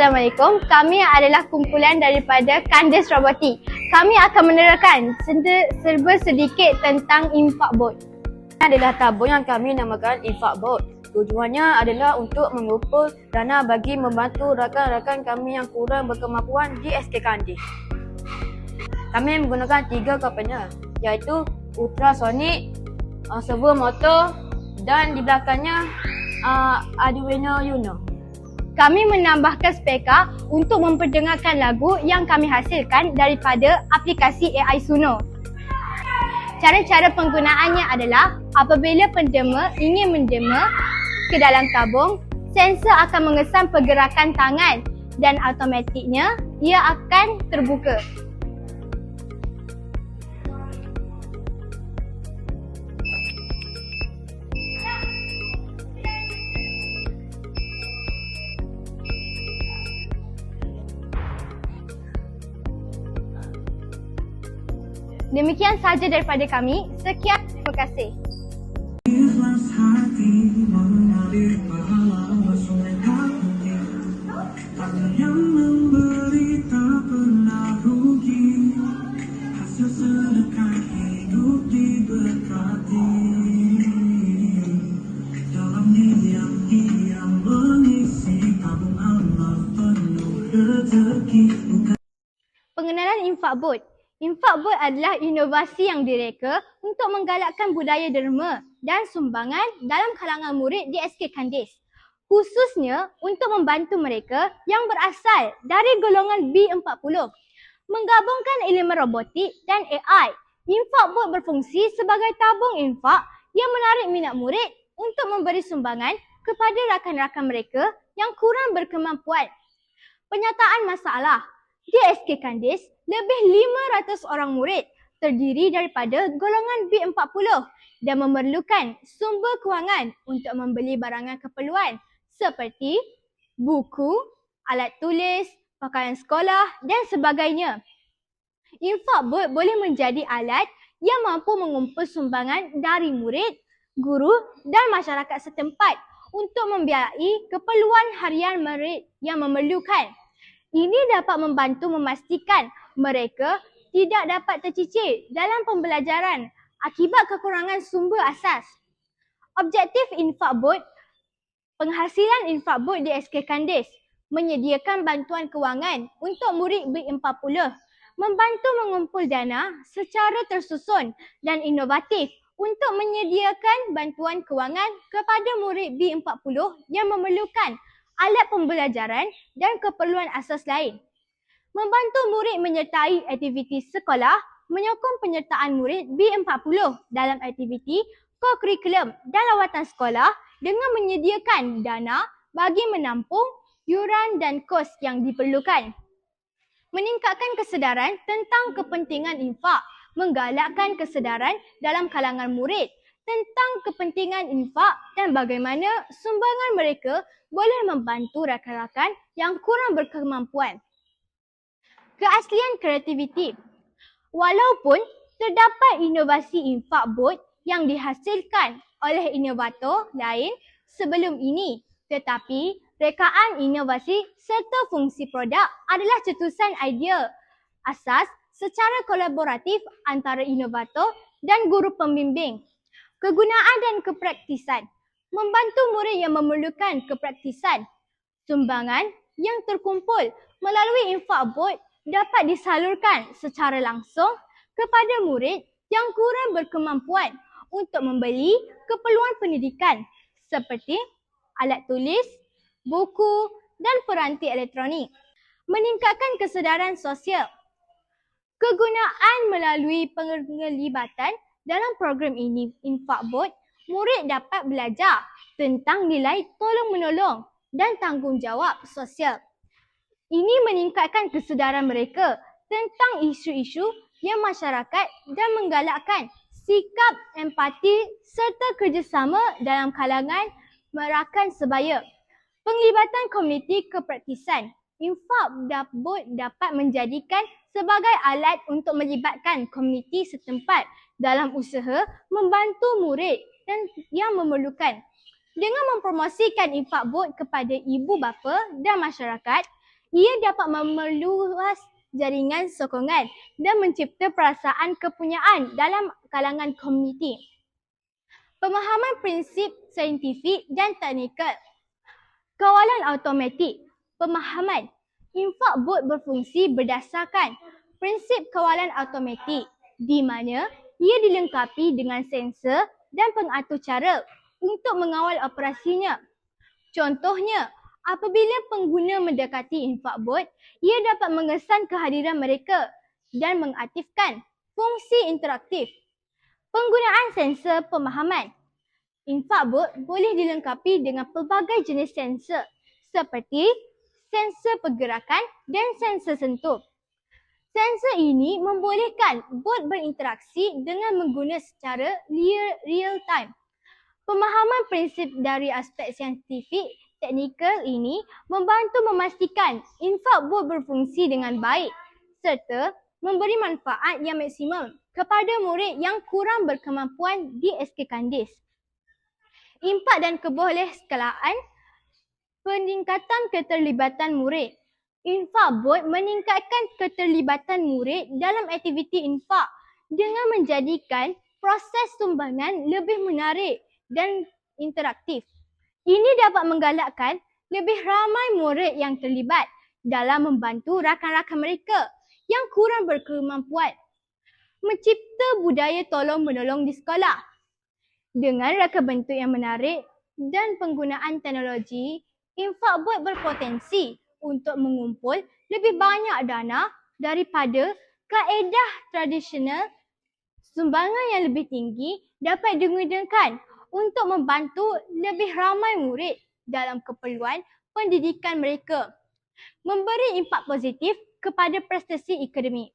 Assalamualaikum. Kami adalah kumpulan daripada Kandes Robotik. Kami akan menerangkan serba sedikit tentang infak bot. Ini adalah tabung yang kami namakan infak bot. Tujuannya adalah untuk mengumpul dana bagi membantu rakan-rakan kami yang kurang berkemampuan di SK Kandes. Kami menggunakan 3 komponen, iaitu ultrasonic, servo motor dan di belakangnya Arduino Uno. Kami menambahkan speka untuk memperdengarkan lagu yang kami hasilkan daripada aplikasi AI Suno. Cara-cara penggunaannya adalah apabila pendema ingin mendema ke dalam tabung, sensor akan mengesan pergerakan tangan dan automatiknya ia akan terbuka. Demikian sahaja daripada kami. Sekian, terima kasih. Ikhlas hati mengalir pahala sungai hati. Tangan yang memberi tak pernah rugi. Hasil sedekah hidup diberkati. Dalam diam-diam mengisi tabung amal penuh rezeki. Pengenalan infak bot. Infak bot adalah inovasi yang direka untuk menggalakkan budaya derma dan sumbangan dalam kalangan murid di SK Kandes. Khususnya untuk membantu mereka yang berasal dari golongan B40. Menggabungkan elemen robotik dan AI, infak bot berfungsi sebagai tabung infak yang menarik minat murid untuk memberi sumbangan kepada rakan-rakan mereka yang kurang berkemampuan. Penyataan masalah. Di SK Kandes, lebih 500 orang murid terdiri daripada golongan B40 dan memerlukan sumber kewangan untuk membeli barangan keperluan seperti buku, alat tulis, pakaian sekolah dan sebagainya. Infak bot boleh menjadi alat yang mampu mengumpul sumbangan dari murid, guru dan masyarakat setempat untuk membiayai keperluan harian murid yang memerlukan. Ini dapat membantu memastikan mereka tidak dapat tercicir dalam pembelajaran akibat kekurangan sumber asas. Objektif infak bot, penghasilan infak bot di SK Kandes, menyediakan bantuan kewangan untuk murid B40, membantu mengumpul dana secara tersusun dan inovatif untuk menyediakan bantuan kewangan kepada murid B40 yang memerlukan alat pembelajaran dan keperluan asas lain. Membantu murid menyertai aktiviti sekolah, menyokong penyertaan murid B40 dalam aktiviti ko-kurikulum dan lawatan sekolah dengan menyediakan dana bagi menampung yuran dan kos yang diperlukan. Meningkatkan kesedaran tentang kepentingan infak, menggalakkan kesedaran dalam kalangan murid tentang kepentingan infak dan bagaimana sumbangan mereka boleh membantu rakan-rakan yang kurang berkemampuan. Keaslian kreativiti. Walaupun terdapat inovasi infak bot yang dihasilkan oleh inovator lain sebelum ini, tetapi rekaan inovasi serta fungsi produk adalah cetusan idea asas secara kolaboratif antara inovator dan guru pembimbing. Kegunaan dan kepraktisan. Membantu murid yang memerlukan kepraktisan. Sumbangan yang terkumpul melalui infak bot dapat disalurkan secara langsung kepada murid yang kurang berkemampuan untuk membeli keperluan pendidikan seperti alat tulis, buku dan peranti elektronik. Meningkatkan kesedaran sosial. Kegunaan melalui penglibatan dalam program ini infak bot, murid dapat belajar tentang nilai tolong-menolong dan tanggungjawab sosial. Ini meningkatkan kesedaran mereka tentang isu-isu yang masyarakat dan menggalakkan sikap empati serta kerjasama dalam kalangan rakan sebaya. Penglibatan komuniti kepraktisan. Infak bot dapat menjadikan sebagai alat untuk melibatkan komuniti setempat dalam usaha membantu murid dan yang memerlukan. Dengan mempromosikan infak bot kepada ibu bapa dan masyarakat, Ia dapat memeluas jaringan sokongan dan mencipta perasaan kepunyaan dalam kalangan komuniti. Pemahaman prinsip saintifik dan teknikal. Kawalan automatik. Pemahaman. Infak bot berfungsi berdasarkan prinsip kawalan automatik di mana ia dilengkapi dengan sensor dan pengatur cara untuk mengawal operasinya. Contohnya, apabila pengguna mendekati infak bot, ia dapat mengesan kehadiran mereka dan mengaktifkan fungsi interaktif. Penggunaan sensor pemahaman. Infak bot boleh dilengkapi dengan pelbagai jenis sensor seperti sensor pergerakan dan sensor sentuh. Sensor ini membolehkan bot berinteraksi dengan mengguna secara real time. Pemahaman prinsip dari aspek saintifik teknikal ini membantu memastikan infak bot berfungsi dengan baik serta memberi manfaat yang maksimum kepada murid yang kurang berkemampuan di SK Kandis. Impak dan kebolehskalaan. Peningkatan keterlibatan murid. Infak bot meningkatkan keterlibatan murid dalam aktiviti infak dengan menjadikan proses sumbangan lebih menarik dan interaktif. Ini dapat menggalakkan lebih ramai murid yang terlibat dalam membantu rakan-rakan mereka yang kurang berkemampuan. Mencipta budaya tolong-menolong di sekolah. Dengan raka bentuk yang menarik dan penggunaan teknologi, infak bot berpotensi untuk mengumpul lebih banyak dana daripada kaedah tradisional. Sumbangan yang lebih tinggi dapat digunakan untuk membantu lebih ramai murid dalam keperluan pendidikan mereka. Memberi impak positif kepada prestasi akademik.